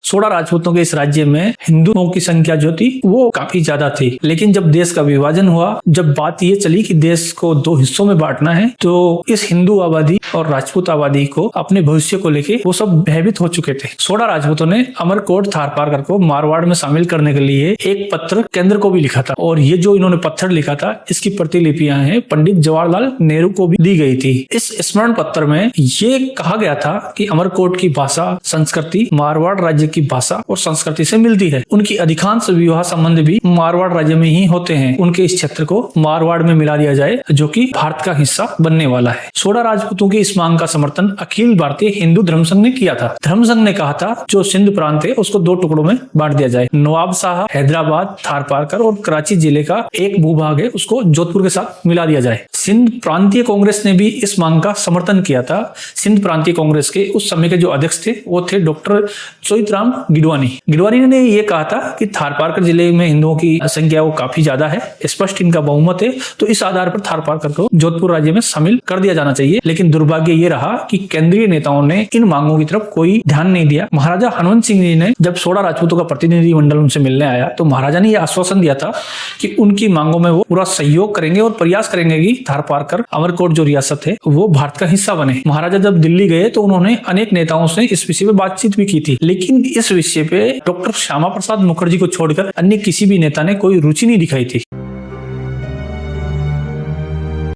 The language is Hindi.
सोडा राजपूतों के इस राज्य में हिंदुओं की संख्या जो थी वो काफी ज्यादा थी। लेकिन जब देश का विभाजन हुआ, जब बात ये चली कि देश को दो हिस्सों में बांटना है, तो इस हिंदू आबादी और राजपूत आबादी को अपने भविष्य को लेके वो सब भयभीत हो चुके थे। सोडा राजपूतों ने अमरकोट थारपारकर को मारवाड़ में शामिल करने के लिए एक पत्र केंद्र को भी लिखा था, और ये जो इन्होंने पत्थर लिखा था इसकी प्रतिलिपियां हैं पंडित जवाहरलाल नेहरू को भी दी गई थी। इस स्मरण पत्र में ये कहा गया था कि अमरकोट की भाषा संस्कृति मारवाड़ राज्य की भाषा और संस्कृति से मिलती है। उनकी अधिकांश विवाह संबंध भी मारवाड़ राज्य में ही होते हैं। उनके इस क्षेत्र को मारवाड़ में मिला दिया जाए जो कि भारत का हिस्सा बनने वाला है। सोडा राजपूतों की इस मांग का समर्थन अखिल भारतीय हिंदू धर्म संघ ने किया था। धर्म संघ ने कहा था जो सिंध प्रांत है उसको दो टुकड़ों में बांट दिया जाए। नवाबशाह, हैदराबाद, थारपारकर और कराची जिले का एक भूभाग है उसको जोधपुर के साथ मिला दिया जाए। सिंध प्रांतीय कांग्रेस ने भी इस मांग का समर्थन किया था। सिंध प्रांतीय कांग्रेस के उस समय के जो अध्यक्ष थे वो थे डॉक्टर चोइथराम गिडवानी। गिडवानी ने ये कहा था कि थारपारकर जिले में हिंदुओं की संख्या वो काफी ज्यादा है, स्पष्ट इनका बहुमत है, तो इस आधार पर थारपारकर को जोधपुर राज्य में शामिल कर दिया जाना चाहिए। लेकिन दुर्भाग्य ये रहा कि केंद्रीय नेताओं ने इन मांगों की तरफ कोई ध्यान नहीं दिया। महाराजा हनुमंत सिंह जी ने जब सोडा राजपूतों का प्रतिनिधि मंडल उनसे मिलने आया तो महाराजा ने यह आश्वासन दिया था कि उनकी मांगों में वो पूरा सहयोग करेंगे और प्रयास करेंगे कि थारपारकर अमरकोट जो रियासत है वो भारत का हिस्सा बने। महाराजा जब दिल्ली गए तो उन्होंने अनेक नेताओं से इस विषय पे बातचीत भी की थी, लेकिन इस विषय पे डॉक्टर श्यामा प्रसाद मुखर्जी को छोड़कर अन्य किसी भी नेता ने कोई रुचि नहीं दिखाई थी।